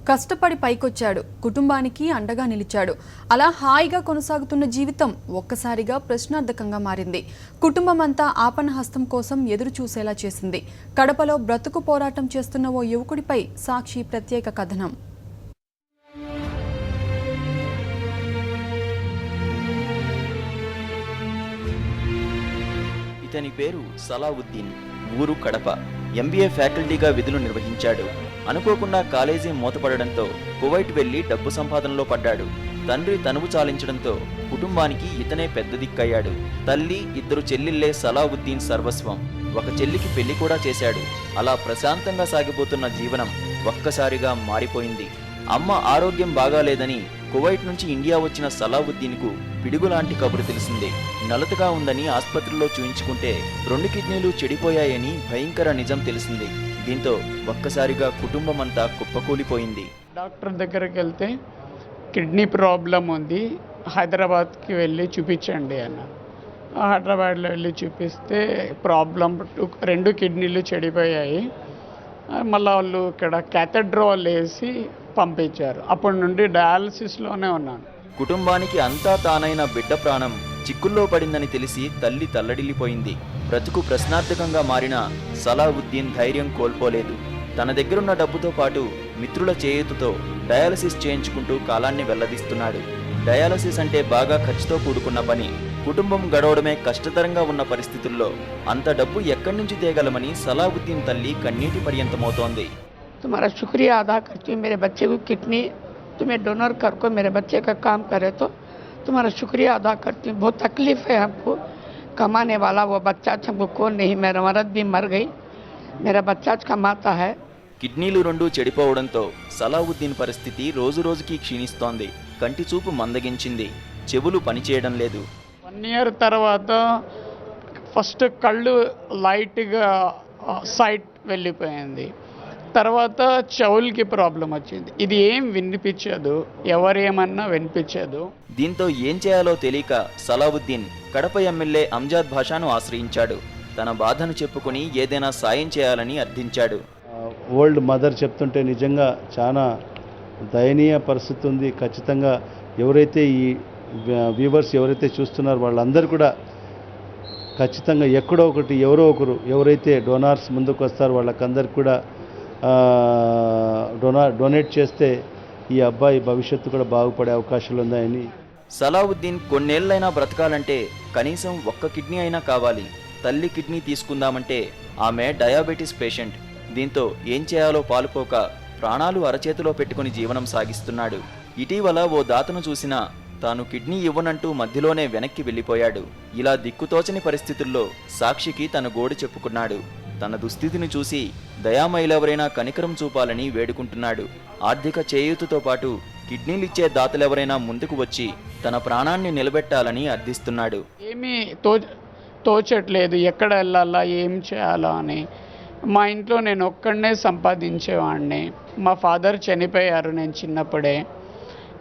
కష్టపడి పైకొచ్చాడు, కుటుంబానికి అండగా నిలిచాడు. అలా హాయిగా కొనసాగుతున్న జీవితం ఒక్కసారిగా ప్రశ్నార్థకంగా మారింది. కుటుంబం అంతా ఆపన్న హస్తం కోసం ఎదురు చూసేలా చేసింది. కడపలో బ్రతుకు పోరాటం చేస్తున్న ఓ యువకుడిపై సాక్షి ప్రత్యేక కథనం. ఇతని పేరు సలావుద్దీన్. ఊరు కడప. ఎంబీఏ ఫ్యాకల్టీగా విధులు నిర్వహించాడు. అనుకోకుండా కాలేజీ మూతపడడంతో కువైట్ వెళ్లి డబ్బు సంపాదనలో పడ్డాడు. తండ్రి తనువు చాలించడంతో కుటుంబానికి ఇతనే పెద్ద దిక్కయ్యాడు. తల్లి, 2 చెల్లిళ్లే సలావుద్దీన్ సర్వస్వం. ఒక చెల్లికి పెళ్లి కూడా చేశాడు. అలా ప్రశాంతంగా సాగిపోతున్న జీవనం ఒక్కసారిగా మారిపోయింది. అమ్మ ఆరోగ్యం బాగాలేదని కువైట్ నుంచి ఇండియా వచ్చిన సలావుద్దీన్కు పిడుగులాంటి కబురు తెలిసింది. నలతగా ఉందని ఆస్పత్రిలో చూయించుకుంటే 2 కిడ్నీలు చెడిపోయాయని భయంకర నిజం తెలిసింది. దీంతో ఒక్కసారిగా కుటుంబం అంతా కుప్పకూలిపోయింది. డాక్టర్ దగ్గరికి వెళ్తే కిడ్నీ ప్రాబ్లం ఉంది, హైదరాబాద్కి వెళ్ళి చూపించండి అన్న. హైదరాబాద్లో వెళ్ళి చూపిస్తే ప్రాబ్లం 2 కిడ్నీలు చెడిపోయాయి. మళ్ళీ వాళ్ళు ఇక్కడ క్యాథెడ్రాల్ వేసి పంపించారు. అప్పటి నుండి డయాలసిస్లోనే ఉన్నాను. కుటుంబానికి అంతా తానైన బిడ్డ ప్రాణం చిక్కుల్లో పడిందని తెలిసి తల్లి తల్లడిల్లిపోయింది. బ్రతుకు ప్రశ్నార్థకంగా మారిన సలావుద్దీన్ ధైర్యం కోల్పోలేదు. తన దగ్గరున్న డబ్బుతో పాటు మిత్రుల చేయూతతో డయాలసిస్ చేయించుకుంటూ కాలాన్ని వెల్లదీస్తున్నాడు. డయాలసిస్ అంటే బాగా ఖర్చుతో కూడుకున్న పని. కుటుంబం గడవడమే కష్టతరంగా ఉన్న పరిస్థితుల్లో అంత డబ్బు ఎక్కడి నుంచి తేగలమని సలావుద్దీన్ తల్లి కన్నీటి పర్యంతమవుతోంది. तुम्हारा शुक्रिया अदा करती हूँ, मेरे बच्चे को किडनी तुम्हें डोनर कर को मेरे बच्चे का काम करे तो तुम्हारा शुक्रिया अदा करती हूँ। बहुत तकलीफ है हमको, कमाने वाला वो बच्चा हमको कौन नहीं, मेरा मर्द भी मर गई, मेरा बच्चा कमाता है। కిడ్నీలు 2 చెడిపోవడంతో సలావుద్దీన్ పరిస్థితి రోజు రోజుకి క్షీణిస్తోంది. కంటి చూపు మందగించింది, చెవులు పనిచేయడం లేదు. 1 ఇయర్ తర్వాత ఫస్ట్ కళ్ళు లైట్గా సైట్ వెళ్ళిపోయింది. తర్వాత చెవులకి ప్రాబ్లం వచ్చింది. ఇది ఏం వినిపించదు, ఎవరేమన్నా వినిపించదు. దీంతో ఏం చేయాలో తెలియక సలావుద్దీన్ కడప ఎమ్మెల్యే అంజాద్ భాషాను ఆశ్రయించాడు. తన బాధను చెప్పుకుని ఏదైనా సాయం చేయాలని అర్థించాడు. ఓల్డ్ మదర్ చెప్తుంటే నిజంగా చాలా దయనీయ పరిస్థితి ఉంది. ఖచ్చితంగా ఎవరైతే ఈ వ్యూవర్స్ ఎవరైతే చూస్తున్నారో వాళ్ళందరూ కూడా ఖచ్చితంగా ఎక్కడో ఒకటి ఎవరో ఒకరు ఎవరైతే డోనార్స్ ముందుకు వస్తారో వాళ్ళకందరికి కూడా డొనేట్ చేస్తే ఈ అబ్బాయి భవిష్యత్తు కూడా బాగుపడే అవకాశాలు ఉన్నాయని. సలావుద్దీన్ కొన్నేళ్లైనా బ్రతకాలంటే కనీసం 1 కిడ్నీ అయినా కావాలి. తల్లి కిడ్నీ తీసుకుందామంటే ఆమె డయాబెటీస్ పేషెంట్. దీంతో ఏం చేయాలో పాలుపోక ప్రాణాలు అరచేతిలో పెట్టుకుని జీవనం సాగిస్తున్నాడు. ఇటీవల ఓ దాతను చూసినా తాను కిడ్నీ ఇవ్వనంటూ మధ్యలోనే వెనక్కి వెళ్ళిపోయాడు. ఇలా దిక్కుతోచని పరిస్థితుల్లో సాక్షికి తన గోడు చెప్పుకున్నాడు. తన దుస్థితిని చూసి దయామయులెవరైనా కనికరం చూపాలని వేడుకుంటున్నాడు. ఆర్థిక చేయూతతో పాటు కిడ్నీలిచ్చే దాతలెవరైనా ముందుకు వచ్చి తన ప్రాణాన్ని నిలబెట్టాలని అర్థిస్తున్నాడు. ఏమీ తోచట్లేదు, ఎక్కడ వెళ్ళాలా, ఏం చేయాలా అని. మా ఇంట్లో నేను ఒక్కడనే సంపాదించేవాడిని. మా ఫాదర్ చనిపోయారు నేను చిన్నప్పుడే.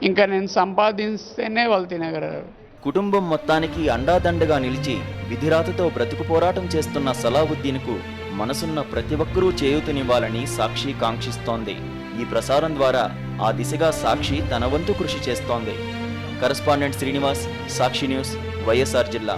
ఇంకా నేను సంపాదిస్తేనే వాళ్ళు తినగలరు. కుటుంబం మొత్తానికి అండాదండగా నిలిచి విధిరాతతో బ్రతుకు పోరాటం చేస్తున్న సలావుద్దీన్కు మనసున్న ప్రతి ఒక్కరూ చేయూతనివ్వాలని సాక్షి కాంక్షిస్తోంది. ఈ ప్రసారం ద్వారా ఆ దిశగా సాక్షి తన వంతు కృషి చేస్తోంది. కరెస్పాండెంట్ శ్రీనివాస్, సాక్షి న్యూస్, వైఎస్ఆర్ జిల్లా.